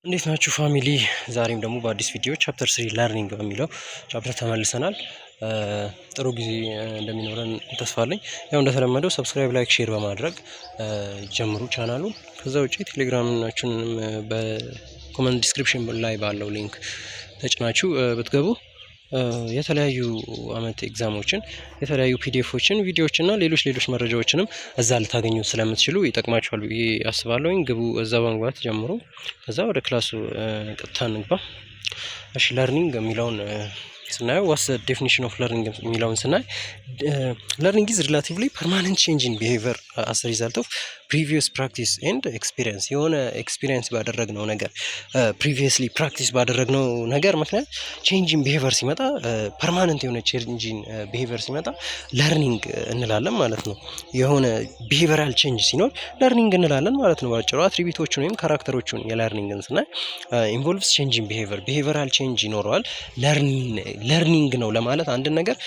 እንዴት ናችሁ ፋሚሊ? ዛሬም ደግሞ በአዲስ ቪዲዮ ቻፕተር 3 ለርኒንግ በሚለው ቻፕተር ተመልሰናል። ጥሩ ጊዜ እንደሚኖረን ተስፋ አለኝ። ያው እንደተለመደው ሰብስክራይብ፣ ላይክ፣ ሼር በማድረግ ጀምሩ ቻናሉ። ከዛ ውጪ ቴሌግራማችንን በኮመንት ዲስክሪፕሽን ላይ ባለው ሊንክ ተጭናችሁ ብትገቡ የተለያዩ አመት ኤግዛሞችን የተለያዩ ፒዲኤፎችን ቪዲዮዎችን እና ሌሎች መረጃዎችንም እዛ ልታገኙ ስለምትችሉ ይጠቅማችኋል ብዬ አስባለሁኝ። ግቡ፣ እዛ በመግባት ጀምሮ ከዛ ወደ ክላሱ ቀጥታ እንግባ። እሺ ለርኒንግ የሚለውን ስናየው ዋትስ ዘ ዴፊኒሽን ኦፍ ለርኒንግ የሚለውን ስናይ ለርኒንግ ኢዝ ሪላቲቭሊ ፐርማነንት ቼንጅ ኢን ቢሄቪየር አስ ሪዛልት ኦፍ ፕሪቪየስ ፕራክቲስ ኤንድ ኤክስፒሪየንስ። የሆነ ኤክስፒሪየንስ ባደረግነው ነገር ፕሪቪየስሊ ፕራክቲስ ባደረግነው ነገር ምክንያት ቼንጅ ኢን ቢሄቪየር ሲመጣ ፐርማነንት የሆነ ቼንጅ ኢን ቢሄቪየር ሲመጣ ለርኒንግ እንላለን ማለት ነው። የሆነ ቢሄቪየራል ቼንጅ ሲኖር ለርኒንግ እንላለን ማለት ነው። ባጭሩ አትሪቢዩቶቹን ወይም ካራክተሮቹን የለርኒንግን ስናይ ኢንቮልቭስ ቼንጅ ኢን ቢሄቪየራል ቼንጅ ይኖረዋል። ለርኒንግ ነው ለማለት አንድ ነገር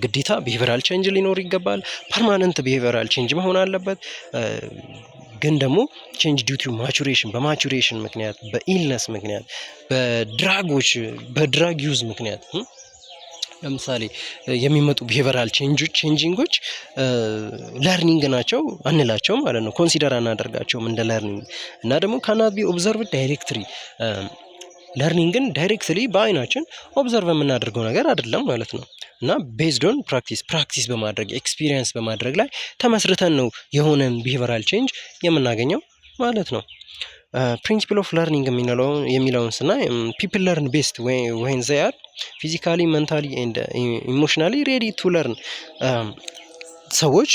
ግዴታ ቢሄቪየራል ቼንጅ ሊኖር ይገባል። ፐርማነንት ቢሄቪየራል ቼንጅ መሆን አለበት። ግን ደግሞ ቼንጅ ዲው ቱ ማቹሬሽን፣ በማቹሬሽን ምክንያት፣ በኢልነስ ምክንያት፣ በድራግ ዩዝ ምክንያት ለምሳሌ የሚመጡ ቢሄቪየራል ቼንጂንጎች ለርኒንግ ናቸው አንላቸው ማለት ነው። ኮንሲደር አናደርጋቸውም እንደ ለርኒንግ። እና ደግሞ ካናት ቢ ኦብዘርቭድ ዳይሬክትሊ፣ ለርኒንግን ዳይሬክትሊ በአይናችን ኦብዘርቭ የምናደርገው ነገር አይደለም ማለት ነው። እና ቤዝድ ኦን ፕራክቲስ በማድረግ ኤክስፒሪየንስ በማድረግ ላይ ተመስርተን ነው የሆነን ቢሄቪየራል ቼንጅ የምናገኘው ማለት ነው። ፕሪንሲፕል ኦፍ ለርኒንግ የሚለውን ስናይ ፒፕል ለርን ቤስት ዌን ዘይ አር ፊዚካሊ ሜንታሊ ኤንድ ኢሞሽናሊ ሬዲ ቱ ለርን። ሰዎች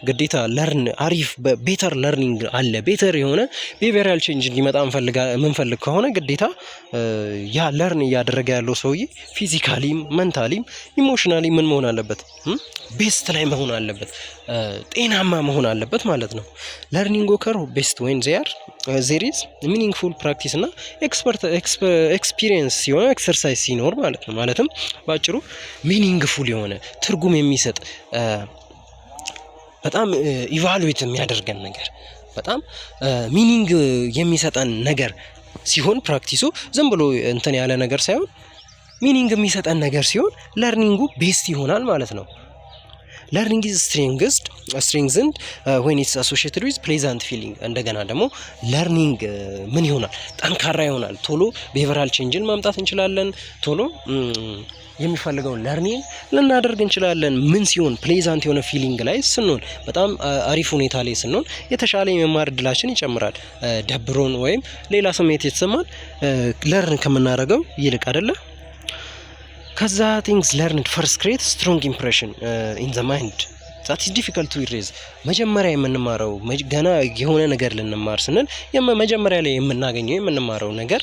ግዴታ ለርን አሪፍ ቤተር ለርኒንግ አለ። ቤተር የሆነ ቢሄቪየራል ቼንጅ እንዲመጣ የምንፈልግ ከሆነ ግዴታ ያ ለርን እያደረገ ያለው ሰውዬ ፊዚካሊም ሜንታሊም ኢሞሽናሊ ምን መሆን አለበት? ቤስት ላይ መሆን አለበት፣ ጤናማ መሆን አለበት ማለት ነው። ለርኒንግ ኦከር ቤስት ዌን ዜር ኢዝ ሚኒንግፉል ፕራክቲስ እና ኤክስፒሪየንስ ሲሆን ኤክሰርሳይዝ ሲኖር ማለት ነው። ማለትም በአጭሩ ሚኒንግፉል የሆነ ትርጉም የሚሰጥ በጣም ኢቫሉዌት የሚያደርገን ነገር፣ በጣም ሚኒንግ የሚሰጠን ነገር ሲሆን ፕራክቲሱ ዝም ብሎ እንትን ያለ ነገር ሳይሆን ሚኒንግ የሚሰጠን ነገር ሲሆን ለርኒንጉ ቤስት ይሆናል ማለት ነው። ለርኒንግ ኢዝ ስትሬንግዝንድ ዌን ኢትስ አሶሺየትድ ዊዝ ፕሌዛንት ፊሊንግ። እንደገና ደግሞ ለርኒንግ ምን ይሆናል? ጠንካራ ይሆናል። ቶሎ ቢሄቪየራል ቼንጅን ማምጣት እንችላለን። ቶሎ የሚፈልገውን ለርኒንግ ልናደርግ እንችላለን። ምን ሲሆን? ፕሌዛንት የሆነ ፊሊንግ ላይ ስንሆን፣ በጣም አሪፍ ሁኔታ ላይ ስንሆን የተሻለ የመማር እድላችን ይጨምራል። ደብሮን ወይም ሌላ ስሜት የተሰማን ለርን ከምናደርገው ይልቅ አይደለ? ከዛ ቲንግስ ለርንድ ፈርስት ክሬት ስትሮንግ ኢምፕሬሽን ኢን ዘ ማይንድ ዛት ኢዝ ዲፊካልት ቱ ኢሬዝ። መጀመሪያ የምንማረው ገና የሆነ ነገር ልንማር ስንል መጀመሪያ ላይ የምንማረው ነገር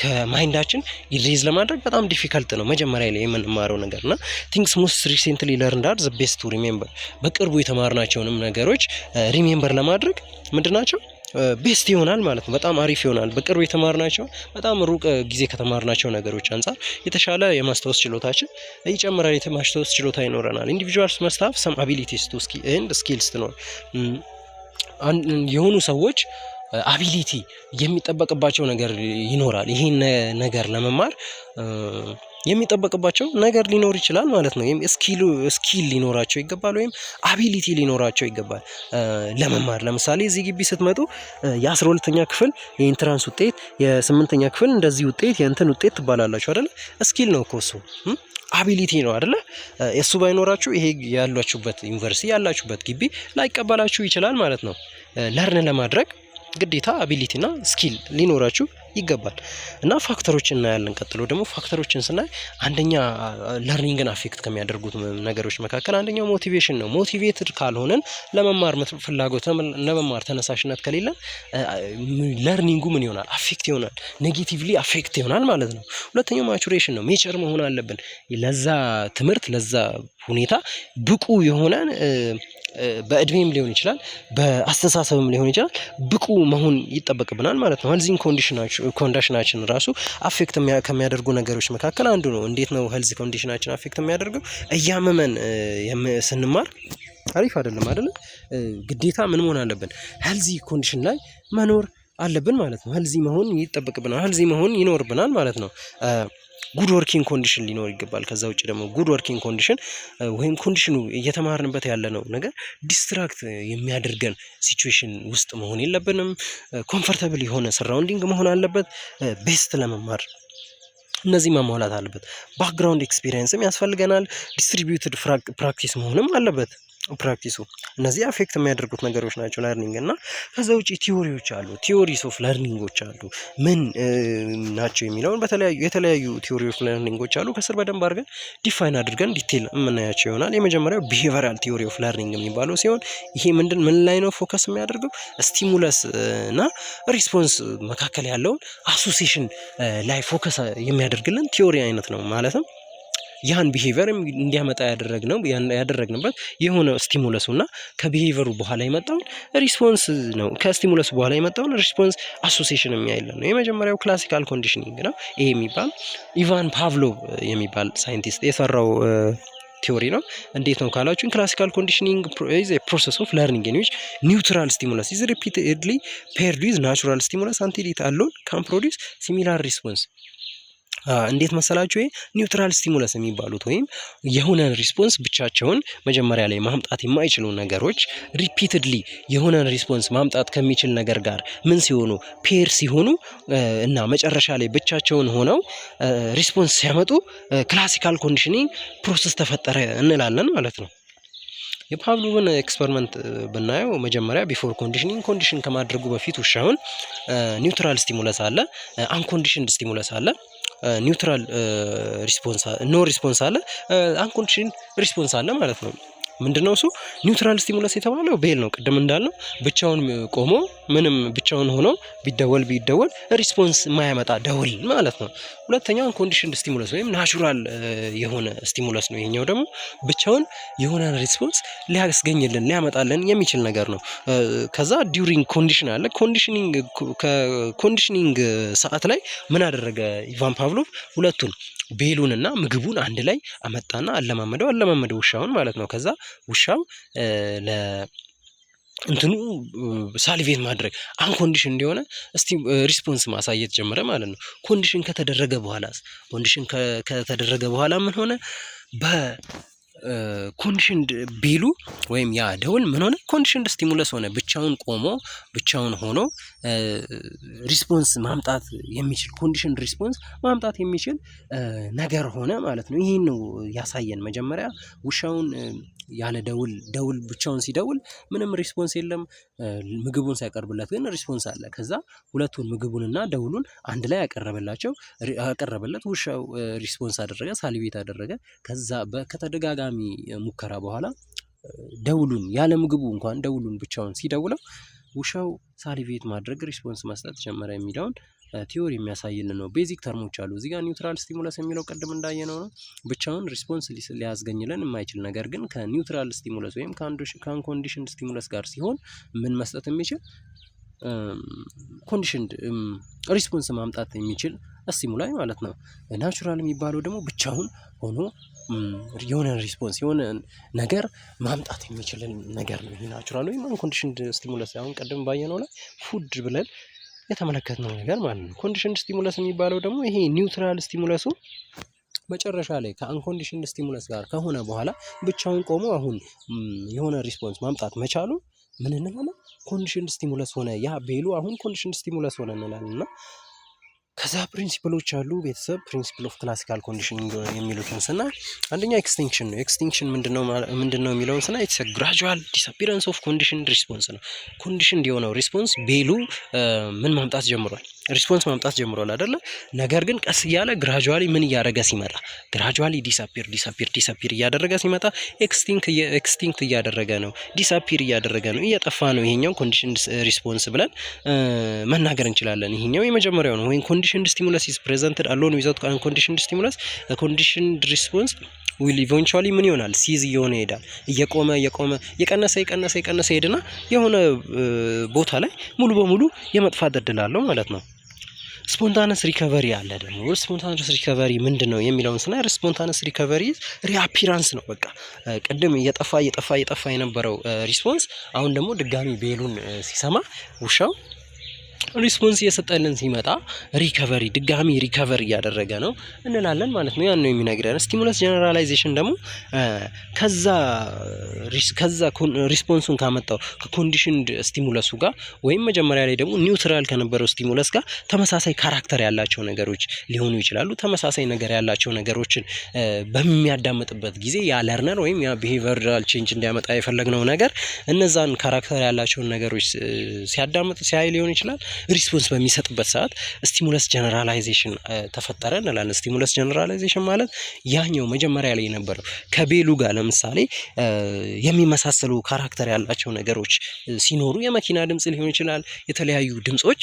ከማይንዳችን ኢሬዝ ለማድረግ በጣም ዲፊካልት ነው። መጀመሪያ ላይ የምንማረው ነገር እና ቲንግስ ሞስት ሪሴንትሊ ለርንድ አር ዘ ቤስት ቱ ሪሜምበር። በቅርቡ የተማርናቸውንም ነገሮች ሪሜምበር ለማድረግ ምንድን ናቸው? ቤስት ይሆናል ማለት ነው። በጣም አሪፍ ይሆናል። በቅርቡ የተማርናቸው በጣም ሩቅ ጊዜ ከተማርናቸው ነገሮች አንጻር የተሻለ የማስታወስ ችሎታችን ይጨምራል። የማስታወስ ችሎታ ይኖረናል። ኢንዲቪጁዋልስ መስት ሃቭ ሰም አቢሊቲስ ቱ ኤንድ ስኪልስ ትኖር። የሆኑ ሰዎች አቢሊቲ የሚጠበቅባቸው ነገር ይኖራል። ይሄን ነገር ለመማር የሚጠበቅባቸው ነገር ሊኖር ይችላል ማለት ነው። ስኪል ሊኖራቸው ይገባል፣ ወይም አቢሊቲ ሊኖራቸው ይገባል ለመማር። ለምሳሌ እዚህ ግቢ ስትመጡ የ12ኛ ክፍል የኢንትራንስ ውጤት፣ የ8ኛ ክፍል እንደዚህ ውጤት፣ የእንትን ውጤት ትባላላችሁ አይደለ? ስኪል ነው እኮ እሱ፣ አቢሊቲ ነው አይደለ? እሱ ባይኖራችሁ ይሄ ያላችሁበት ዩኒቨርሲቲ ያላችሁበት ግቢ ላይቀበላችሁ ይችላል ማለት ነው። ለርን ለማድረግ ግዴታ አቢሊቲና ስኪል ሊኖራችሁ ይገባል። እና ፋክተሮችን እናያለን። ቀጥሎ ደግሞ ፋክተሮችን ስናይ አንደኛ ለርኒንግን አፌክት ከሚያደርጉት ነገሮች መካከል አንደኛው ሞቲቬሽን ነው። ሞቲቬትድ ካልሆነን ለመማር ፍላጎት፣ ለመማር ተነሳሽነት ከሌለን ለርኒንጉ ምን ይሆናል? አፌክት ይሆናል። ኔጌቲቭሊ አፌክት ይሆናል ማለት ነው። ሁለተኛው ማቹሬሽን ነው። ሜቸር መሆን አለብን ለዛ ትምህርት፣ ለዛ ሁኔታ ብቁ የሆነን በእድሜም ሊሆን ይችላል፣ በአስተሳሰብም ሊሆን ይችላል፣ ብቁ መሆን ይጠበቅብናል ማለት ነው። ሄልዚንግ ኮንዲሽናችን ራሱ አፌክት ከሚያደርጉ ነገሮች መካከል አንዱ ነው። እንዴት ነው ሄልዚ ኮንዲሽናችን አፌክት የሚያደርገው? እያመመን ስንማር አሪፍ አይደለም አይደለ? ግዴታ ምን መሆን አለብን? ሄልዚ ኮንዲሽን ላይ መኖር አለብን ማለት ነው። ሄልዚ መሆን ይጠበቅብናል፣ ሄልዚ መሆን ይኖርብናል ማለት ነው። ጉድ ወርኪንግ ኮንዲሽን ሊኖር ይገባል። ከዛ ውጭ ደግሞ ጉድ ወርኪንግ ኮንዲሽን ወይም ኮንዲሽኑ እየተማርንበት ያለነው ነገር ዲስትራክት የሚያደርገን ሲቹዌሽን ውስጥ መሆን የለብንም። ኮምፈርታብል የሆነ ሰራውንዲንግ መሆን አለበት ቤስት ለመማር እነዚህ ማሟላት አለበት። ባክግራውንድ ኤክስፒሪየንስም ያስፈልገናል። ዲስትሪቢዩትድ ፕራክቲስ መሆንም አለበት ፕራክቲሱ። እነዚህ አፌክት የሚያደርጉት ነገሮች ናቸው ለርኒንግ እና ከዛ ውጭ ቲዎሪዎች አሉ፣ ቲዎሪስ ኦፍ ለርኒንጎች አሉ። ምን ናቸው የሚለውን የተለያዩ ቲዎሪ ኦፍ ለርኒንጎች አሉ። ከስር በደንብ አድርገን ዲፋይን አድርገን ዲቴል የምናያቸው ይሆናል። የመጀመሪያው ቢሄቨራል ቲዎሪ ኦፍ ለርኒንግ የሚባለው ሲሆን ይሄ ምን ላይ ነው ፎከስ የሚያደርገው ስቲሙለስ እና ሪስፖንስ መካከል ያለውን አሶሲሽን ላይ ፎከስ የሚያደርግልን ቲዎሪ አይነት ነው ማለትም ያን ቢሄቪየር እንዲያመጣ ያደረግንበት የሆነ ስቲሙለሱ እና ከቢሄቪየሩ በኋላ የመጣውን ሪስፖንስ ነው። ከስቲሙለሱ በኋላ የመጣውን ሪስፖንስ አሶሲሽን የሚያይልን ነው። የመጀመሪያው ክላሲካል ኮንዲሽኒንግ ነው። ይሄ የሚባል ኢቫን ፓቭሎቭ የሚባል ሳይንቲስት የሰራው ቲዎሪ ነው። እንዴት ነው ካላችሁን ክላሲካል ኮንዲሽኒንግ ኢዝ ኤ ፕሮሰስ ኦፍ ለርኒንግ ኢን ዊች ኒውትራል ስቲሙለስ ኢዝ ሪፒትድሊ ፔርድ ዊዝ ናቹራል ስቲሙለስ አንቲል ኢት አሎን ካን ፕሮዲውስ ሲሚላር ሪስፖንስ። እንዴት መሰላችሁ? ይሄ ኒውትራል ስቲሙለስ የሚባሉት ወይም የሆነን ሪስፖንስ ብቻቸውን መጀመሪያ ላይ ማምጣት የማይችሉ ነገሮች ሪፒትድሊ የሆነን ሪስፖንስ ማምጣት ከሚችል ነገር ጋር ምን ሲሆኑ ፔር ሲሆኑ እና መጨረሻ ላይ ብቻቸውን ሆነው ሪስፖንስ ሲያመጡ ክላሲካል ኮንዲሽኒንግ ፕሮሰስ ተፈጠረ እንላለን ማለት ነው። የፓቭሎቭን ኤክስፐሪመንት ብናየው መጀመሪያ ቢፎር ኮንዲሽን ከማድረጉ በፊት ውሻውን ኒውትራል ስቲሙለስ አለ፣ አንኮንዲሽንድ ስቲሙለስ አለ፣ ኒውትራል ሪስፖንስ ኖ ሪስፖንስ አለ፣ አንኮንዲሽን ሪስፖንስ አለ ማለት ነው። ምንድነው እሱ? ኒውትራል ስቲሙለስ የተባለው ቤል ነው። ቅድም እንዳልነው ብቻውን ቆሞ ምንም ብቻውን ሆኖ ቢደወል ሪስፖንስ የማያመጣ ደውል ማለት ነው። ሁለተኛው አንኮንዲሽንድ ስቲሙለስ ወይም ናቹራል የሆነ ስቲሙለስ ነው። ይሄኛው ደግሞ ብቻውን የሆነ ሪስፖንስ ሊያመጣልን የሚችል ነገር ነው። ከዛ ዲዩሪንግ ኮንዲሽን አለ። ኮንዲሽኒንግ ሰዓት ላይ ምን አደረገ ኢቫን ፓቭሎቭ? ሁለቱን ቤሉን እና ምግቡን አንድ ላይ አመጣና አለማመደው ውሻውን ማለት ነው። ከዛ ውሻው እንትኑ ሳሊቬት ማድረግ አንኮንዲሽን እንዲሆነ ሪስፖንስ ማሳየት ጀመረ ማለት ነው። ኮንዲሽን ከተደረገ በኋላ ምን ሆነ? ኮንዲሽንድ ቤሉ ወይም ያ ደውል ምን ሆነ? ኮንዲሽንድ ስቲሙለስ ሆነ። ብቻውን ሆኖ ሪስፖንስ ማምጣት የሚችል ኮንዲሽንድ ሪስፖንስ ማምጣት የሚችል ነገር ሆነ ማለት ነው። ይሄን ነው ያሳየን። መጀመሪያ ውሻውን ያለ ደውል ብቻውን ሲደውል ምንም ሪስፖንስ የለም። ምግቡን ሲያቀርብለት ግን ሪስፖንስ አለ። ከዛ ሁለቱን ምግቡንና ደውሉን አንድ ላይ ያቀረበለት ውሻው ሪስፖንስ አደረገ፣ ሳሊቬት አደረገ። ከዛ ከተደጋጋሚ ሙከራ በኋላ ደውሉን ያለ ምግቡ እንኳን ደውሉን ብቻውን ሲደውለው ውሻው ሳሊቬት ማድረግ ሪስፖንስ መስጠት ጀመረ የሚለውን ቲዮሪ የሚያሳይልን ነው። ቤዚክ ተርሞች አሉ እዚህ ጋር። ኒውትራል ስቲሙለስ የሚለው ቅድም እንዳየነው ነው፣ ብቻውን ሪስፖንስ ሊያስገኝልን የማይችል ነገር ግን ከኒውትራል ስቲሙለስ ወይም ከአንኮንዲሽንድ ስቲሙለስ ጋር ሲሆን ምን መስጠት የሚችል ኮንዲሽንድ ሪስፖንስ ማምጣት የሚችል ስቲሙላይ ማለት ነው። ናቹራል የሚባለው ደግሞ ብቻውን ሆኖ የሆነ ሪስፖንስ የሆነ ነገር ማምጣት የሚችል ነገር ነው። ይሄ ናቹራል ወይም አንኮንዲሽንድ ስቲሙለስ አሁን ቅድም ባየነው ላይ ፉድ ብለን የተመለከትነው ነገር ማለት ነው። ኮንዲሽንድ ስቲሙለስ የሚባለው ደግሞ ይሄ ኒውትራል ስቲሙለሱ መጨረሻ ላይ ከአንኮንዲሽንድ ስቲሙለስ ጋር ከሆነ በኋላ ብቻውን ቆሞ አሁን የሆነ ሪስፖንስ ማምጣት መቻሉ ምን እንላለን? ኮንዲሽንድ ስቲሙለስ ሆነ። ያ ቤሉ አሁን ኮንዲሽንድ ስቲሙለስ ሆነ እንላለን። እና ከዛ ፕሪንሲፕሎች አሉ ቤተሰብ ፕሪንሲፕል ኦፍ ክላሲካል ኮንዲሽኒንግ የሚሉትን ስና አንደኛ ኤክስቲንክሽን ነው። ኤክስቲንክሽን ምንድነው የሚለውን ስና ኢትስ ግራጁዋል ዲስአፒረንስ ኦፍ ኮንዲሽንድ ሪስፖንስ ነው። ኮንዲሽንድ የሆነው ሪስፖንስ ቤሉ ምን ማምጣት ጀምሯል? ሪስፖንስ ማምጣት ጀምሯል አይደለ? ነገር ግን ቀስ እያለ ግራጁዋሊ ምን እያደረገ ሲመጣ ግራጁዋሊ ዲስአፒር እያደረገ ሲመጣ ኤክስቲንክት እያደረገ ነው፣ ዲስአፒር እያደረገ ነው፣ እየጠፋ ነው። ይሄኛው ኮንዲሽንድ ሪስፖንስ ብለን መናገር እንችላለን። ይሄኛው የመጀመሪያው ነው። ወይም ኮንዲሽንድ ስቲሙለስ ኢዝ ፕሬዘንትድ አሎን ዊዛውት ኮንዲሽንድ ስቲሙለስ ኮንዲሽንድ ሪስፖንስ ዊል ኢቨንቹዋሊ ምን ይሆናል? ሲዝ እየሆነ ይሄዳል። እየቆመ የቀነሰ ሄድና የሆነ ቦታ ላይ ሙሉ በሙሉ የመጥፋት እድል አለው ማለት ነው። ስፖንታነስ ሪከቨሪ አለ ደግሞ። ስፖንታነስ ሪከቨሪ ምንድን ነው የሚለውን ስናይ ስፖንታነስ ሪከቨሪ ሪአፒራንስ ነው። በቃ ቅድም እየጠፋ የነበረው ሪስፖንስ አሁን ደግሞ ድጋሚ ቤሉን ሲሰማ ውሻው ሪስፖንስ እየሰጠልን ሲመጣ ሪከቨሪ ድጋሚ ሪከቨር እያደረገ ነው እንላለን ማለት ነው። ያን ነው የሚነግረን። ስቲሙለስ ጀነራላይዜሽን ደግሞ ከዛ ሪስፖንሱን ካመጣው ከኮንዲሽንድ ስቲሙለሱ ጋር ወይም መጀመሪያ ላይ ደግሞ ኒውትራል ከነበረው ስቲሙለስ ጋር ተመሳሳይ ካራክተር ያላቸው ነገሮች ሊሆኑ ይችላሉ። ተመሳሳይ ነገር ያላቸው ነገሮችን በሚያዳምጥበት ጊዜ ያ ለርነር ወይም ያ ቢሄቪራል ቼንጅ እንዲያመጣ የፈለግነው ነገር እነዛን ካራክተር ያላቸውን ነገሮች ሲያዳምጥ ሲያይ ሊሆን ይችላል። ሪስፖንስ በሚሰጥበት ሰዓት ስቲሙለስ ጀነራላይዜሽን ተፈጠረ እንላለን። ስቲሙለስ ጀነራላይዜሽን ማለት ያኛው መጀመሪያ ላይ የነበረው ከቤሉ ጋር ለምሳሌ የሚመሳሰሉ ካራክተር ያላቸው ነገሮች ሲኖሩ የመኪና ድምጽ ሊሆን ይችላል። የተለያዩ ድምጾች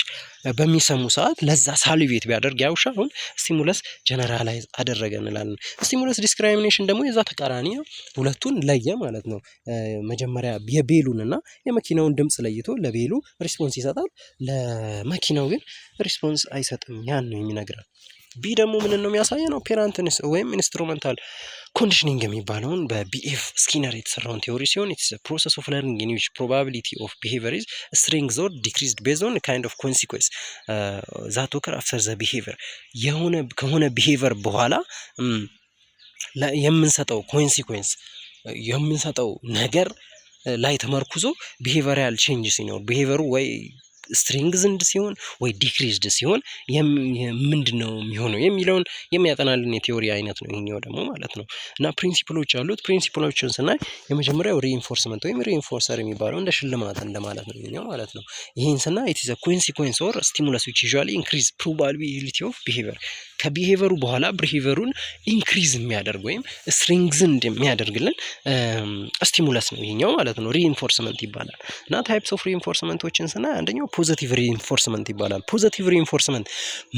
በሚሰሙ ሰዓት ለዛ ሳሊቬት ቢያደርግ ያውሻ አሁን ስቲሙለስ ጀነራላይዝ አደረገ እንላለን። ስቲሙለስ ዲስክራሚኔሽን ደግሞ የዛ ተቃራኒ ነው። ሁለቱን ለየ ማለት ነው። መጀመሪያ የቤሉን እና የመኪናውን ድምጽ ለይቶ ለቤሉ ሪስፖንስ ይሰጣል። ለመኪናው ግን ሪስፖንስ አይሰጥም። ያን ነው የሚነግረን። ቢ ደግሞ ምን ነው የሚያሳየን? ኦፔራንትንስ ወይም ኢንስትሩመንታል ኮንዲሽኒንግ የሚባለውን በቢኤፍ ስኪነር የተሰራውን ቴዎሪ ሲሆን ኢትስ ፕሮሰስ ኦፍ ለርኒንግ ኢን ዊች ፕሮባቢሊቲ ኦፍ ቢሄቪየር ኢዝ ስትሬንግዝድ ኦር ዲክሪዝድ ቤዝድ ኦን ካይንድ ኦፍ ኮንሲኩዌንስ ዛት ኦከር አፍተር ዘ ቢሄቪየር ከሆነ ቢሄቪየር በኋላ የምንሰጠው ኮንሲኩዌንስ የምንሰጠው ነገር ላይ ተመርኩዞ ቢሄቪየራል ቼንጅ ሲኖር ቢሄቪየሩ ወይ ስትሪንግዝድ ሲሆን ወይ ዲክሪዝድ ሲሆን ምንድነው የሚሆነው የሚለውን የሚያጠናልን የቲዮሪ አይነት ነው ይሄኛው ደግሞ ማለት ነው። እና ፕሪንሲፕሎች አሉት። ፕሪንሲፕሎችን ስናይ የመጀመሪያው ሪኢንፎርስመንት ወይም ሪኢንፎርሰር የሚባለው እንደ ሽልማት እንደማለት ነው ይሄኛው ማለት ነው። ይሄን ስናይ ኢት ኢዝ አ ኮንሲኩዌንስ ኦር ስቲሙለስ ዊች ዩዥዋሊ ኢንክሪዝ ፕሮባቢሊቲ ኦፍ ቢሄቪየር ከቢሄቪየሩ በኋላ ቢሄቪየሩን ኢንክሪዝ የሚያደርግ ወይም ስትሪንግዝድ የሚያደርግልን ስቲሙለስ ነው ይሄኛው ማለት ነው። ሪኢንፎርስመንት ይባላል። እና ታይፕስ ኦፍ ሪኢንፎርስመንቶችን ስናይ አንደኛው ፖዚቲቭ ሪኢንፎርስመንት ይባላል። ፖዚቲቭ ሪኢንፎርስመንት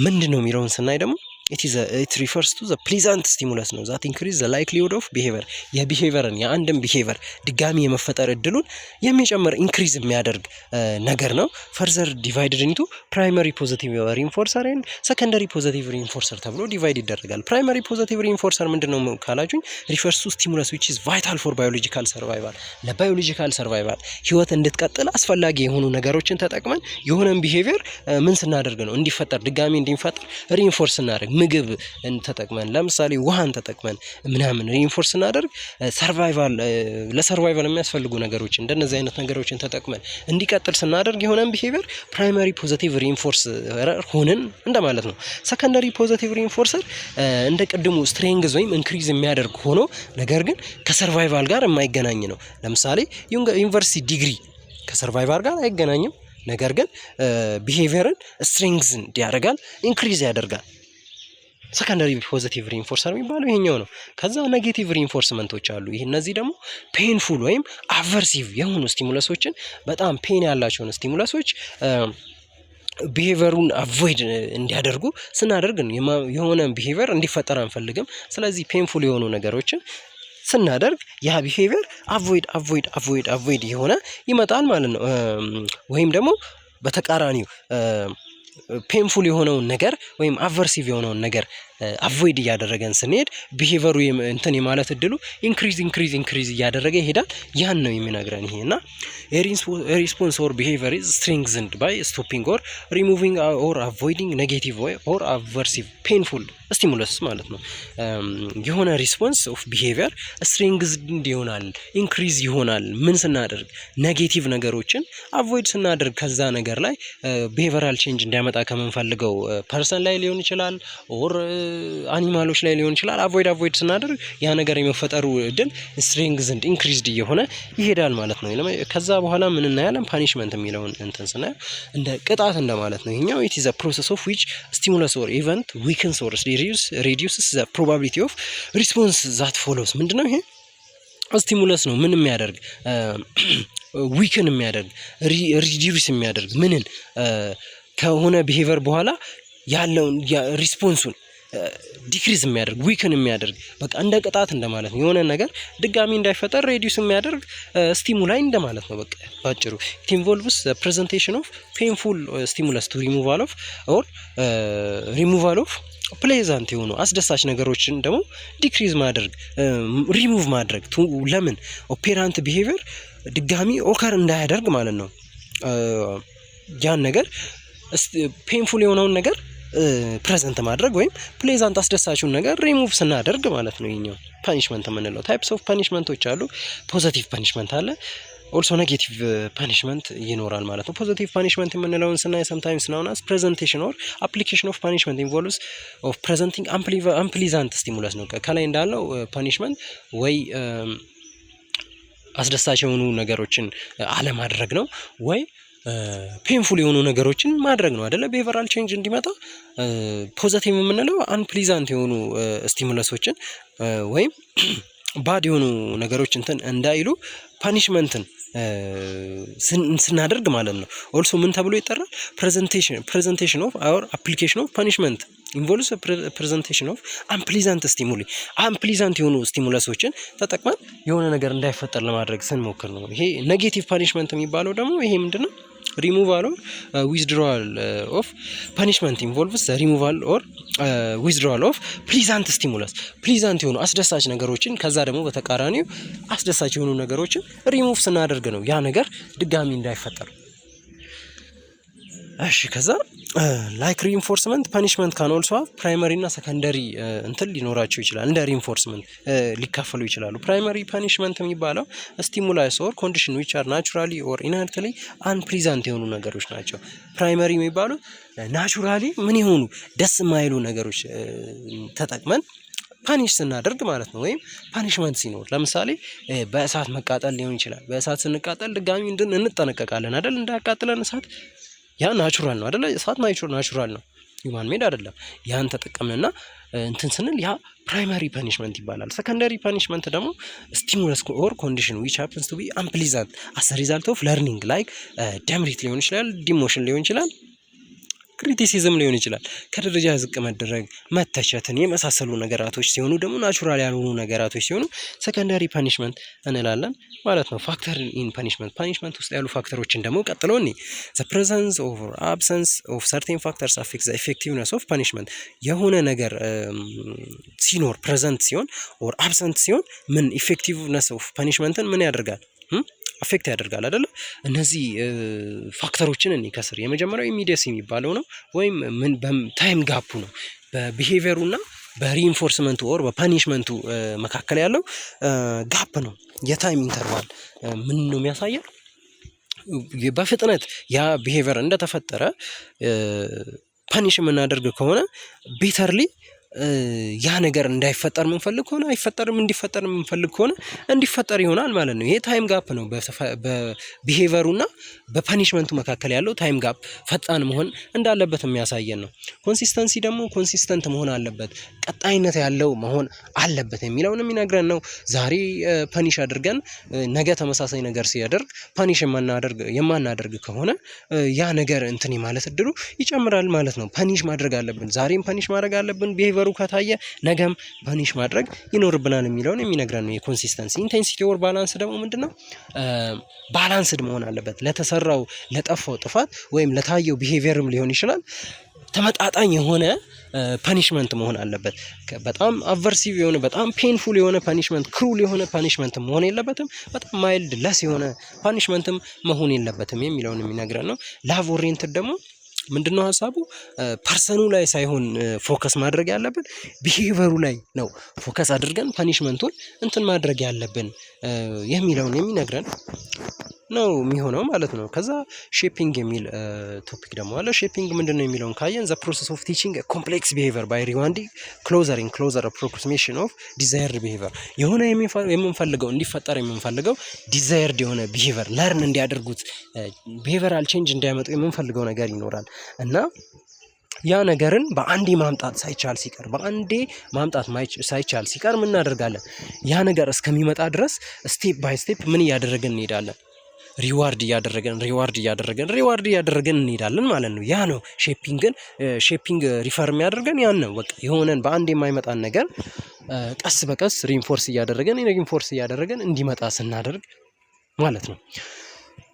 ምንድን ነው የሚለውን ስናይ ደግሞ it refers to the pleasant stimulus ነው that increase the likelihood of behavior የቢሄቪየርን የአንድን ቢሄቪየር ድጋሚ የመፈጠር እድሉን የሚጨምር ኢንክሪዝ የሚያደርግ ነገር ነው። ፈርዘር ዲቫይድድ ኢንቱ ፕራይመሪ ፖዚቲቭ ሪኢንፎርሰር ኤንድ ሰከንደሪ ፖዚቲቭ ሪኢንፎርሰር ተብሎ ዲቫይድ ይደረጋል። ፕራይመሪ ፖዚቲቭ ሪኢንፎርሰር ምንድነው ካላችሁኝ refers to stimulus which is vital for biological survival ለባዮሎጂካል ሰርቫይቫል ህይወት እንድትቀጥል አስፈላጊ የሆኑ ነገሮችን ተጠቅመን የሆነን ቢሄቪየር ምን ስናደርግ ነው እንዲፈጠር ድጋሚ እንዲፈጠር ሪኢንፎርስ እናደርግ ምግብ ተጠቅመን ለምሳሌ ውሃን ተጠቅመን ምናምን ሪኢንፎርስ እናደርግ ሰርቫይቫል ለሰርቫይቫል የሚያስፈልጉ ነገሮች እንደነዚህ አይነት ነገሮችን ተጠቅመን እንዲቀጥል ስናደርግ የሆነን ቢሄቪየር ፕራይመሪ ፖዚቲቭ ሪኢንፎርሰር ሆነን እንደማለት ነው። ሰከንደሪ ፖዚቲቭ ሪኢንፎርሰር እንደ ቅድሙ ስትሬንግዝ ወይም ኢንክሪዝ የሚያደርግ ሆኖ ነገር ግን ከሰርቫይቫል ጋር የማይገናኝ ነው። ለምሳሌ ዩኒቨርሲቲ ዲግሪ ከሰርቫይቫል ጋር አይገናኝም፣ ነገር ግን ቢሄቪየርን ስትሬንግዝ ያደርጋል፣ ኢንክሪዝ ያደርጋል። ሰከንደሪ ፖዚቲቭ ሪኢንፎርሰር የሚባለው ይሄኛው ነው። ከዛ ኔጌቲቭ ሪኢንፎርስመንቶች አሉ። ይሄ እነዚህ ደግሞ ፔንፉል ወይም አቨርሲቭ የሆኑ ስቲሙለሶችን በጣም ፔን ያላቸውን ስቲሙለሶች ቢሄቪየሩን አቮይድ እንዲያደርጉ ስናደርግ የሆነ ቢሄቪየር እንዲፈጠር አንፈልግም። ስለዚህ ፔንፉል የሆኑ ነገሮችን ስናደርግ ያ ቢሄቪየር አቮይድ የሆነ ይመጣል ማለት ነው። ወይም ደግሞ በተቃራኒው ፔንፉል የሆነውን ነገር ወይም አቨርሲቭ የሆነውን ነገር አቮይድ እያደረገን ስንሄድ ቢሄቪየሩ እንትን የማለት እድሉ ኢንክሪዝ እያደረገ ይሄዳል። ያን ነው የሚነግረን ይሄ እና ሪስፖንስ ኦር ቢሄቪየር ኢዝ ስትሬንግዝንድ ባይ ስቶፒንግ ኦር ሪሙቪንግ ኦር አቮይዲንግ ኔጌቲቭ ኦር አቨርሲቭ ፔንፉል ስቲሙለስ ማለት ነው። የሆነ ሪስፖንስ ኦፍ ቢሄቪየር ስትሬንግዝንድ ይሆናል፣ ኢንክሪዝ ይሆናል ምን ስናደርግ ኔጌቲቭ ነገሮችን አቮይድ ስናደርግ ከዛ ነገር ላይ ቢሄቪየራል ቼንጅ እንዲያመጣ ከምንፈልገው ፐርሰን ላይ ሊሆን ይችላል ኦር አኒማሎች ላይ ሊሆን ይችላል። አቮይድ ስናደርግ ያ ነገር የመፈጠሩ እድል ስትሬንግዝንድ ኢንክሪዝድ እየሆነ ይሄዳል ማለት ነው። ከዛ በኋላ ምን እናያለን? ፓኒሽመንት የሚለውን እንትን ስናየው እንደ ቅጣት እንደማለት ነው። ይሄኛው it is a process of which stimulus or event weakens or reduces the probability of response that follows ምንድነው ይሄ? ስቲሙለስ ነው። ምን የሚያደርግ ዊክን የሚያደርግ ሪዲዩስ የሚያደርግ ምንን ከሆነ ቢሄቪየር በኋላ ያለውን ሪስፖንሱን ዲክሪዝ የሚያደርግ ዊክን የሚያደርግ በቃ እንደ ቅጣት እንደማለት ነው። የሆነ ነገር ድጋሚ እንዳይፈጠር ሬዲዩስ የሚያደርግ ስቲሙላይ እንደማለት ነው። በቃ ባጭሩ it involves the presentation of painful stimulus to removal of ፕሌዛንት የሆኑ አስደሳች ነገሮችን ደግሞ ዲክሪዝ ማድረግ ሪሙቭ ማድረግ ለምን ኦፔራንት ቢሄቪየር ድጋሚ ኦከር እንዳያደርግ ማለት ነው። ያን ነገር ፔንፉል የሆነውን ነገር ፕሬዘንት ማድረግ ወይም ፕሌዛንት አስደሳችውን ነገር ሪሙቭ ስናደርግ ማለት ነው። ይሄኛው ፓኒሽመንት የምንለው ታይፕስ ኦፍ ፓኒሽመንቶች አሉ። ፖዘቲቭ ፓኒሽመንት አለ፣ ኦልሶ ኔጌቲቭ ፓኒሽመንት ይኖራል ማለት ነው። ፖዚቲቭ ፓኒሽመንት የምንለውን ስናይ ሰምታይምስ ናውን አስ ፕሬዘንቴሽን ኦር አፕሊኬሽን ኦፍ ፓኒሽመንት ኢንቮልቭስ ኦፍ ፕሬዘንቲንግ አምፕሊዛንት ስቲሙለስ ነው። ከላይ እንዳለው ፓኒሽመንት ወይ አስደሳች የሆኑ ነገሮችን አለማድረግ ነው ወይ ፔንፉል የሆኑ ነገሮችን ማድረግ ነው አይደለ? ቢሄቨራል ቼንጅ እንዲመጣ ፖዘቲቭ የምንለው አንፕሊዛንት የሆኑ ስቲሙለሶችን ወይም ባድ የሆኑ ነገሮች እንትን እንዳይሉ ፓኒሽመንትን ስናደርግ ማለት ነው። ኦልሶ ምን ተብሎ ይጠራል? ፕሬዘንቴሽን ኦፍ አወር አፕሊኬሽን ኦፍ ፓኒሽመንት ኢንቮልቭስ ፕሬዘንቴሽን ኦፍ አምፕሊዛንት ስቲሙሊ አምፕሊዛንት የሆኑ ስቲሙለሶችን ተጠቅመን የሆነ ነገር እንዳይፈጠር ለማድረግ ስንሞክር ነው። ይሄ ኔጌቲቭ ፓኒሽመንት የሚባለው ደግሞ ይሄ ምንድነው? ሪሙቫል ኦር ዊዝድሮዋል ኦፍ ፓኒሽመንት ኢንቮልቭስ ሪሙቫል ኦር ዊዝድሮዋል ኦፍ ፕሊዛንት ስቲሙለስ ፕሊዛንት የሆኑ አስደሳች ነገሮችን ከዛ ደግሞ በተቃራኒው አስደሳች የሆኑ ነገሮችን ሪሙቭ ስናደርግ ነው ያ ነገር ድጋሚ እንዳይፈጠር። እሺ ከዛ ላይክ ሪኢንፎርስመንት ፓኒሽመንት ካን ኦልሶ ሃቭ ፕራይመሪ እና ሰከንደሪ እንትን ሊኖራቸው ይችላል። እንደ ሪኢንፎርስመንት ሊካፈሉ ይችላሉ። ፕራይመሪ ፓኒሽመንት የሚባለው ስቲሙላስ ኦር ኮንዲሽን ዊች አር ናቹራሊ ኦር ኢነርትሊ አንፕሊዛንት የሆኑ ነገሮች ናቸው። ፕራይመሪ የሚባሉት ናቹራሊ ምን የሆኑ ደስ የማይሉ ነገሮች ተጠቅመን ፓኒሽ ስናደርግ ማለት ነው። ወይም ፓኒሽመንት ሲኖር ለምሳሌ በእሳት መቃጠል ሊሆን ይችላል። በእሳት ስንቃጠል ድጋሚ እንጠነቀቃለን አይደል? እንዳያቃጥለን እሳት ያ ናቹራል ነው አይደለ? እሳት ናቹራል ነው፣ ሂውማን ሜድ አይደለም። ያን ተጠቀምንና እንትን ስንል ያ ፕራይመሪ ፓኒሽመንት ይባላል። ሰከንደሪ ፓኒሽመንት ደግሞ ስቲሙለስ ኦር ኮንዲሽን ዊች ሃፕንስ ቱ ቢ አምፕሊዛንት አስ ሪዛልት ኦፍ ለርኒንግ ላይክ ደምሪት ሊሆን ይችላል፣ ዲሞሽን ሊሆን ይችላል፣ ክሪቲሲዝም ሊሆን ይችላል። ከደረጃ ዝቅ መደረግ፣ መተቸትን የመሳሰሉ ነገራቶች ሲሆኑ ደግሞ ናቹራል ያልሆኑ ነገራቶች ሲሆኑ ሰከንዳሪ ፓኒሽመንት እንላለን ማለት ነው። ፋክተር ኢን ፓኒሽመንት ውስጥ ያሉ ፋክተሮችን ደግሞ ቀጥሎ እኔ ዘ ፕሬዘንስ ኦር አብሰንስ ኦፍ ሰርቴን ፋክተርስ አፌክት ዘ ኢፌክቲቭነስ ኦፍ ፓኒሽመንት። የሆነ ነገር ሲኖር ፕሬዘንት ሲሆን ኦር አብሰንት ሲሆን ምን ኢፌክቲቭነስ ኦፍ ፓኒሽመንትን ምን ያደርጋል? አፌክት ያደርጋል አይደለ? እነዚህ ፋክተሮችን እኔ ከስር የመጀመሪያው ኢሚዲየሲ የሚባለው ነው፣ ወይም ምን ታይም ጋፑ ነው። በቢሄቪየሩና በሪኢንፎርስመንቱ ኦር በፓኒሽመንቱ መካከል ያለው ጋፕ ነው። የታይም ኢንተርቫል ምን ነው የሚያሳየው? በፍጥነት ያ ቢሄቪየር እንደተፈጠረ ፓኒሽ የምናደርግ ከሆነ ቤተርሊ ያ ነገር እንዳይፈጠር የምንፈልግ ከሆነ አይፈጠርም፣ እንዲፈጠር የምንፈልግ ከሆነ እንዲፈጠር ይሆናል ማለት ነው። ይሄ ታይም ጋፕ ነው። በቢሄቨሩና በፓኒሽመንቱ መካከል ያለው ታይም ጋፕ ፈጣን መሆን እንዳለበት የሚያሳየን ነው። ኮንሲስተንሲ ደግሞ ኮንሲስተንት መሆን አለበት፣ ቀጣይነት ያለው መሆን አለበት የሚለውን የሚነግረን ነው። ዛሬ ፓኒሽ አድርገን ነገ ተመሳሳይ ነገር ሲያደርግ ፓኒሽ የማናደርግ ከሆነ ያ ነገር እንትን ማለት እድሉ ይጨምራል ማለት ነው። ፓኒሽ ማድረግ አለብን፣ ዛሬም ፓኒሽ ማድረግ አለብን። ቢሄቨሩ ከታየ ነገም ፓኒሽ ማድረግ ይኖርብናል የሚለውን የሚነግረን ነው። የኮንሲስተንሲ ኢንቴንሲቲ ኦር ባላንስ ደግሞ ምንድነው? ባላንስድ መሆን አለበት። ለተሰራው ለጠፋው ጥፋት ወይም ለታየው ቢሄቪየርም ሊሆን ይችላል ተመጣጣኝ የሆነ ፓኒሽመንት መሆን አለበት። በጣም አቨርሲቭ የሆነ በጣም ፔንፉል የሆነ ፓኒሽመንት፣ ክሩል የሆነ ፓኒሽመንት መሆን የለበትም። በጣም ማይልድ ለስ የሆነ ፓኒሽመንትም መሆን የለበትም የሚለውን የሚነግረን ነው። ላቭ ኦሪየንትድ ደግሞ ምንድነው ሀሳቡ? ፐርሰኑ ላይ ሳይሆን ፎከስ ማድረግ ያለብን ቢሄቨሩ ላይ ነው ፎከስ አድርገን ፓኒሽመንቱን እንትን ማድረግ ያለብን የሚለውን የሚነግረን ነው የሚሆነው ማለት ነው። ከዛ ሼፒንግ የሚል ቶፒክ ደግሞ አለ። ሼፒንግ ምንድነው የሚለውን ካየን ዘ ፕሮሰስ ኦፍ ቲቺንግ ኮምፕሌክስ ቢሄቪየር ባይ ሪዋንዲንግ ክሎዘር አፕሮክሲሜሽን ኦፍ ዲዛይርድ ቢሄቪየር። የሆነ የምንፈልገው እንዲፈጠር የምንፈልገው ዲዛይርድ የሆነ ቢሄቪየር ለርን እንዲያደርጉት ቢሄቪየራል ቼንጅ እንዲያመጡ የምንፈልገው ነገር ይኖራል እና ያ ነገርን በአንዴ ማምጣት ሳይቻል ሲቀር ምን እናደርጋለን? ያ ነገር እስከሚመጣ ድረስ ስቴፕ ባይ ስቴፕ ምን እያደረግን እንሄዳለን? ሪዋርድ እያደረገን እንሄዳለን ማለት ነው። ያ ነው ሼፒንግ ሪፈር የሚያደርገን ያን ነው። በቃ የሆነን በአንድ የማይመጣን ነገር ቀስ በቀስ ሪንፎርስ እያደረገን እንዲመጣ ስናደርግ ማለት ነው።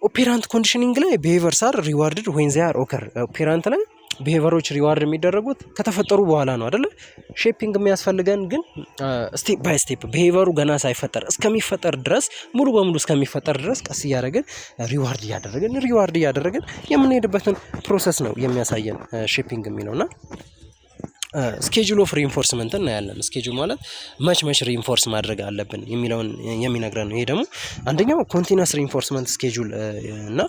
ኦፔራንት ኮንዲሽኒንግ ላይ ቢሄቪየርስ አር ሪዋርድድ ዌን ዜ አር ኦከር። ኦፔራንት ላይ ቢሄቨሮች ሪዋርድ የሚደረጉት ከተፈጠሩ በኋላ ነው አይደለ? ሼፒንግ የሚያስፈልገን ግን ስቴፕ ባይ ስቴፕ ቢሄቨሩ ገና ሳይፈጠር እስከሚፈጠር ድረስ ሙሉ በሙሉ እስከሚፈጠር ድረስ ቀስ እያደረግን ሪዋርድ እያደረግን የምንሄድበትን ፕሮሰስ ነው የሚያሳየን ሼፒንግ የሚለውና ስኬጁል ኦፍ ሪኢንፎርስመንት እናያለን። ስኬጁል ማለት መች ሪኢንፎርስ ማድረግ አለብን የሚለውን የሚነግረን ነው። ይሄ ደግሞ አንደኛው ኮንቲነስ ሪኢንፎርስመንት ስኬጁል እና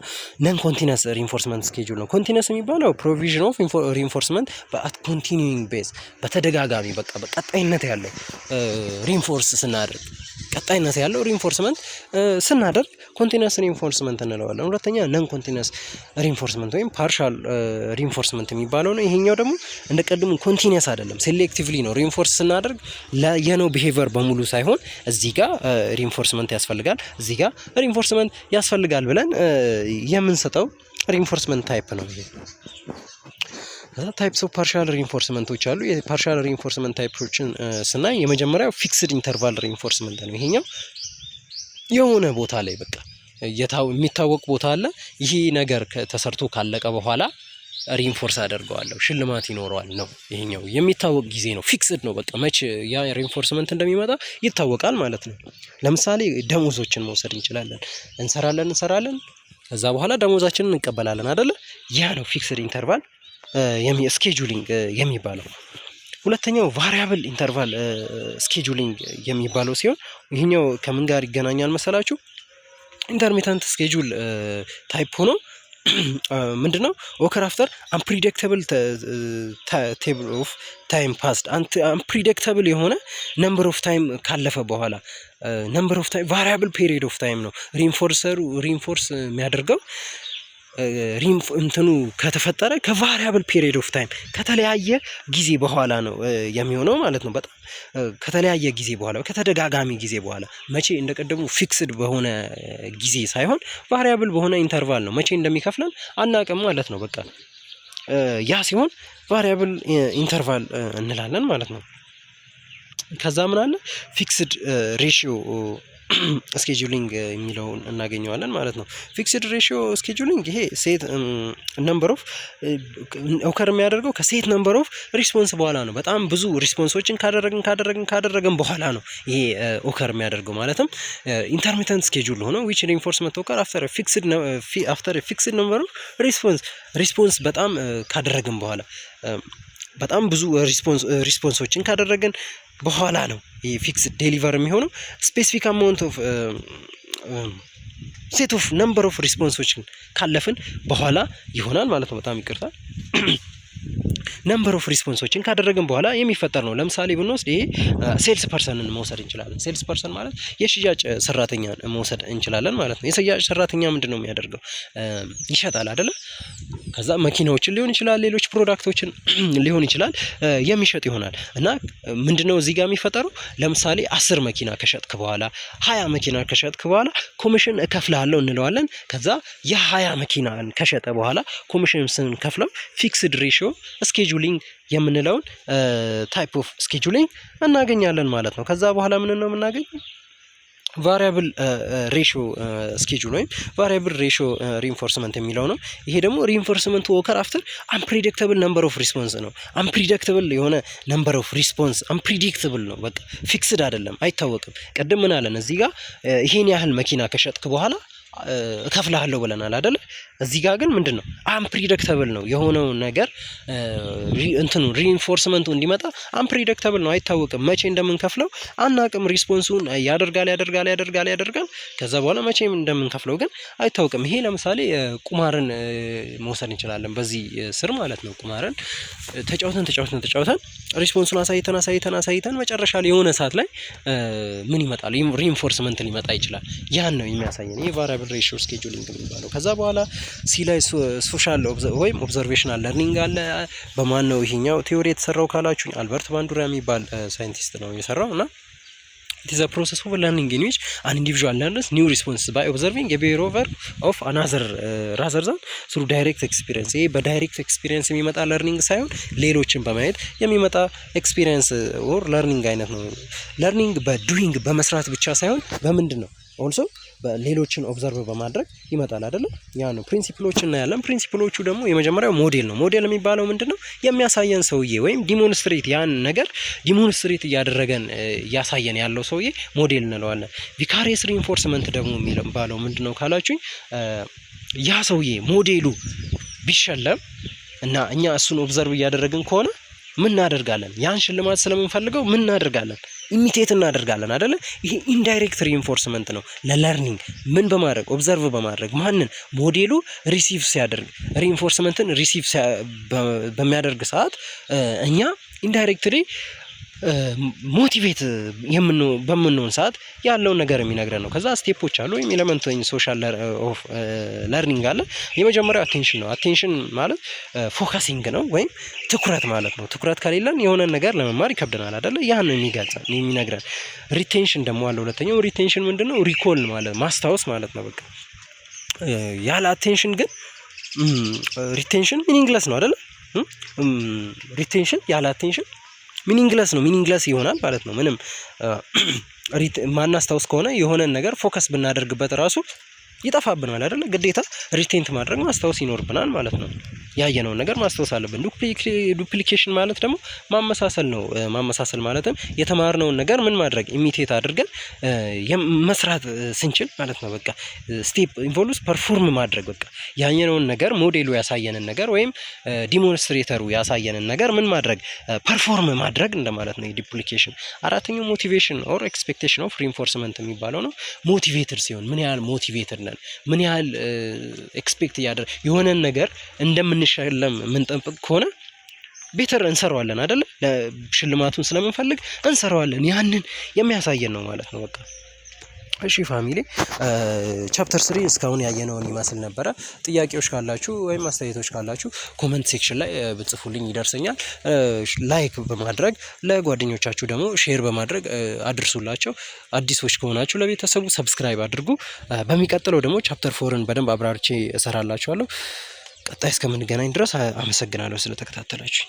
ነን ኮንቲነስ ሪኢንፎርስመንት ስኬጁል ነው። ኮንቲነስ የሚባለው ፕሮቪዥን ኦፍ ሪኢንፎርስመንት በአት ኮንቲኒዩዊንግ ቤዝ በተደጋጋሚ በቃ በቀጣይነት ያለው ሪኢንፎርስ ስናደርግ ቀጣይነት ያለው ሪኢንፎርስመንት ስናደርግ ኮንቲነስ ሪኢንፎርስመንት እንለዋለን። ሁለተኛ ነን ኮንቲነስ ሪኢንፎርስመንት ወይም ፓርሻል ሪኢንፎርስመንት የሚባለው ነው። ይሄኛው ደግሞ እንደ ቀድሙ ኮንቲኒየስ አይደለም፣ ሴሌክቲቭሊ ነው ሪኢንፎርስ ስናደርግ ለየነው ቢሄቪየር በሙሉ ሳይሆን እዚህ ጋር ሪኢንፎርስመንት ያስፈልጋል፣ እዚህ ጋር ሪኢንፎርስመንት ያስፈልጋል ብለን የምንሰጠው ሪኢንፎርስመንት ታይፕ ነው ይሄ። ታይፕስ ኦፍ ፓርሻል ሪኢንፎርስመንቶች አሉ። የፓርሻል ሪኢንፎርስመንት ታይፖችን ስናይ የመጀመሪያው ፊክስድ ኢንተርቫል ሪኢንፎርስመንት ነው። ይሄኛው የሆነ ቦታ ላይ በቃ የሚታወቅ ቦታ አለ። ይሄ ነገር ተሰርቶ ካለቀ በኋላ ሪኢንፎርስ አደርገዋለሁ ሽልማት ይኖረዋል ነው። ይሄኛው የሚታወቅ ጊዜ ነው፣ ፊክስድ ነው። በቃ መቼ ያ ሪኢንፎርስመንት እንደሚመጣ ይታወቃል ማለት ነው። ለምሳሌ ደሞዞችን መውሰድ እንችላለን። እንሰራለን ከዛ በኋላ ደሞዛችንን እንቀበላለን አይደለ? ያ ነው ፊክስድ ኢንተርቫል ስኬጁሊንግ የሚባለው። ሁለተኛው ቫሪያብል ኢንተርቫል ስኬጁሊንግ የሚባለው ሲሆን ይሄኛው ከምን ጋር ይገናኛል መሰላችሁ? ኢንተርሚተንት ስኬጁል ታይፕ ሆኖ ምንድነው ኦከር አፍተር አንፕሪዲክተብል ቴብል ኦፍ ታይም ፓስድ አንፕሪዲክተብል የሆነ ነምበር ኦፍ ታይም ካለፈ በኋላ ነምበር ኦፍ ታይም ቫሪያብል ፔሪድ ኦፍ ታይም ነው ሪኢንፎርስ የሚያደርገው እንትኑ ከተፈጠረ ከቫሪያብል ፔሪድ ኦፍ ታይም ከተለያየ ጊዜ በኋላ ነው የሚሆነው ማለት ነው። በጣም ከተለያየ ጊዜ በኋላ ከተደጋጋሚ ጊዜ በኋላ መቼ እንደቀደሙ ፊክስድ በሆነ ጊዜ ሳይሆን ቫሪያብል በሆነ ኢንተርቫል ነው። መቼ እንደሚከፍለን አናውቅም ማለት ነው። በቃ ያ ሲሆን ቫሪያብል ኢንተርቫል እንላለን ማለት ነው። ከዛ ምን አለ ፊክስድ ሬሽዮ ስኬጁሊንግ የሚለውን እናገኘዋለን ማለት ነው። ፊክስድ ሬሽዮ ስኬጁሊንግ ይሄ ሴት ነምበር ኦፍ ኦከር የሚያደርገው ከሴት ነምበር ኦፍ ሪስፖንስ በኋላ ነው። በጣም ብዙ ሪስፖንሶችን ካደረግን በኋላ ነው ይሄ ኦከር የሚያደርገው። ማለትም ኢንተርሚተንት ስኬጁል ሆኖ ዊች ሪኢንፎርስመንት ኦከር አፍተር ፊክስድ ነምበር ኦፍ ሪስፖንስ በጣም ካደረግን በኋላ በጣም ብዙ ሪስፖንሶችን ካደረግን በኋላ ነው ይሄ ፊክስድ ዴሊቨር የሚሆነው። ስፔሲፊክ አማውንት ኦፍ ሴት ኦፍ ነምበር ኦፍ ሪስፖንሶችን ካለፍን በኋላ ይሆናል ማለት ነው። በጣም ይቅርታ ነምበር ኦፍ ሪስፖንሶችን ካደረግን በኋላ የሚፈጠር ነው። ለምሳሌ ብንወስድ ይሄ ሴልስ ፐርሰንን መውሰድ እንችላለን። ሴልስ ፐርሰን ማለት የሽያጭ ሰራተኛን መውሰድ እንችላለን ማለት ነው። የሽያጭ ሰራተኛ ምንድን ነው የሚያደርገው? ይሸጣል አይደለ? ከዛ መኪናዎችን ሊሆን ይችላል፣ ሌሎች ፕሮዳክቶችን ሊሆን ይችላል የሚሸጥ ይሆናል። እና ምንድነው እዚህ ጋር የሚፈጠረው? ለምሳሌ 10 መኪና ከሸጥክ በኋላ 20 መኪና ከሸጥክ በኋላ ኮሚሽን እከፍልሃለሁ እንለዋለን። ከዛ የ20 መኪናን ከሸጠ በኋላ ኮሚሽን ስንከፍለው ፊክስድ ሬሽዮ ስኬጁሊንግ የምንለውን ታይፕ ኦፍ ስኬጁሊንግ እናገኛለን ማለት ነው። ከዛ በኋላ ምን ነው የምናገኘው? ቫሪያብል ሬሽዮ ስኬጁል ወይም ቫሪያብል ሬሽዮ ሪኢንፎርስመንት የሚለው ነው። ይሄ ደግሞ ሪኢንፎርስመንቱ ኦከር አፍተር አንፕሪዲክተብል ነምበር ኦፍ ሪስፖንስ ነው። አንፕሪዲክተብል የሆነ ነምበር ኦፍ ሪስፖንስ አንፕሪዲክተብል ነው። በቃ ፊክስድ አይደለም፣ አይታወቅም። ቅድም ምን አለን? እዚህ ጋር ይሄን ያህል መኪና ከሸጥክ በኋላ እከፍልሃለሁ ብለናል አይደለ? እዚህ ጋር ግን ምንድነው አንፕሪዲክተብል ነው የሆነው ነገር እንትኑ ሪኢንፎርስመንቱ እንዲመጣ አንፕሪዲክተብል ነው፣ አይታወቅም። መቼ እንደምንከፍለው አናቅም። ሪስፖንሱን ያደርጋል። ከዛ በኋላ መቼ እንደምንከፍለው ግን አይታወቅም። ይሄ ለምሳሌ ቁማርን መውሰድ እንችላለን። በዚህ ስር ማለት ነው ቁማርን ተጫውተን ሪስፖንሱን አሳይተን መጨረሻ ላይ የሆነ ሰዓት ላይ ምን ይመጣል? ሪኢንፎርስመንት ሊመጣ ይችላል። ያን ነው የሚያሳየን ይሄ ቫሪያብል ሬሽዮ ስኬጁሊንግ የሚባለው። ከዛ በኋላ ሲ ላይ ሶሻል ወይም ኦብዘርቬሽናል ለርኒንግ አለ። በማን ነው ይሄኛው ቲዮሪ የተሰራው ካላችሁኝ አልበርት ባንዱራ የሚባል ሳይንቲስት ነው የሰራው እና it is a process of learning in which an individual learns new responses by observing a behavior of another rather than through direct experience። ይሄ በዳይሬክት ኤክስፒሪየንስ የሚመጣ ለርኒንግ ሳይሆን ሌሎችን በማየት የሚመጣ ኤክስፒሪየንስ ኦር ለርኒንግ አይነት ነው። ለርኒንግ በዱይንግ በመስራት ብቻ ሳይሆን በምንድን ነው ኦልሶ ሌሎችን ኦብዘርቭ በማድረግ ይመጣል አይደለ? ያ ነው ፕሪንሲፕሎች እናያለን። ፕሪንሲፕሎቹ ደግሞ የመጀመሪያው ሞዴል ነው። ሞዴል የሚባለው ምንድነው? የሚያሳየን ሰውዬ ወይም ዲሞንስትሬት ያን ነገር ዲሞንስትሬት እያደረገን እያሳየን ያለው ሰውዬ ሞዴል እንለዋለን። ቪካሪየስ ሪኢንፎርስመንት ደግሞ የሚባለው ምንድነው ካላችሁኝ ያ ሰውዬ ሞዴሉ ቢሸለም እና እኛ እሱን ኦብዘርቭ እያደረግን ከሆነ ምን እናደርጋለን? ያን ሽልማት ስለምንፈልገው ምን እናደርጋለን? ኢሚቴት እናደርጋለን አይደለ? ይሄ ኢንዳይሬክት ሪኢንፎርስመንት ነው ለለርኒንግ። ምን በማድረግ ኦብዘርቭ በማድረግ ማንን? ሞዴሉ ሪሲቭ ሲያደርግ ሪኢንፎርስመንትን ሪሲቭ በሚያደርግ ሰዓት እኛ ኢንዳይሬክትሊ ሞቲቬት በምንሆን ሰዓት ያለውን ነገር የሚነግረን ነው። ከዛ ስቴፖች አሉ ወይም ኤሌመንት ሶሻል ለርኒንግ አለ። የመጀመሪያው አቴንሽን ነው። አቴንሽን ማለት ፎከሲንግ ነው ወይም ትኩረት ማለት ነው። ትኩረት ከሌለን የሆነ ነገር ለመማር ይከብደናል አይደለ? ያን የሚነግረን። ሪቴንሽን ደግሞ አለ። ሁለተኛው ሪቴንሽን ምንድነው? ሪኮል ማለት ማስታወስ ማለት ነው። በቃ ያለ አቴንሽን ግን ሪቴንሽን ሚኒንግለስ ነው አይደለ? ሪቴንሽን ያለ አቴንሽን ሚኒንግለስ ነው። ሚኒንግለስ ይሆናል ማለት ነው። ምንም ማናስታውስ ከሆነ የሆነን ነገር ፎከስ ብናደርግበት ራሱ ይጠፋብናል አይደለ? ግዴታ ሪቴንት ማድረግ ማስታወስ ይኖርብናል ማለት ነው። ያየነውን ነገር ማስታወስ አለብን። ዱፕሊኬሽን ማለት ደግሞ ማመሳሰል ነው። ማመሳሰል ማለትም የተማርነውን ነገር ምን ማድረግ ኢሚቴት አድርገን መስራት ስንችል ማለት ነው። በቃ ስቴፕ ኢንቮልቭስ ፐርፎርም ማድረግ በቃ ያየነውን ነገር ሞዴሉ ያሳየንን ነገር ወይም ዲሞንስትሬተሩ ያሳየንን ነገር ምን ማድረግ ፐርፎርም ማድረግ እንደማለት ነው ዱፕሊኬሽን። አራተኛው ሞቲቬሽን ኦር ኤክስፔክቴሽን ኦፍ ሪኢንፎርስመንት የሚባለው ነው። ሞቲቬትድ ሲሆን ምን ያህል ሞቲቬትድ ነን፣ ምን ያህል ኤክስፔክት እያደረግን የሆነን ነገር እንደምንሸለም የምንጠብቅ ከሆነ ቤተር እንሰራዋለን አይደለ? ለሽልማቱን ስለምንፈልግ እንሰራዋለን። ያንን የሚያሳየን ነው ማለት ነው። በቃ እሺ ፋሚሊ ቻፕተር 3 እስካሁን ያየነውን ይመስል ነበረ። ጥያቄዎች ካላችሁ ወይም አስተያየቶች ካላችሁ ኮመንት ሴክሽን ላይ ብጽፉልኝ ይደርሰኛል። ላይክ በማድረግ ለጓደኞቻችሁ ደግሞ ሼር በማድረግ አድርሱላቸው። አዲሶች ከሆናችሁ ለቤተሰቡ ሰብስክራይብ አድርጉ። በሚቀጥለው ደግሞ ቻፕተር 4ን በደንብ አብራርቼ እሰራላችኋለሁ። ቀጣይ እስከምንገናኝ ድረስ አመሰግናለሁ ስለተከታተላችሁ።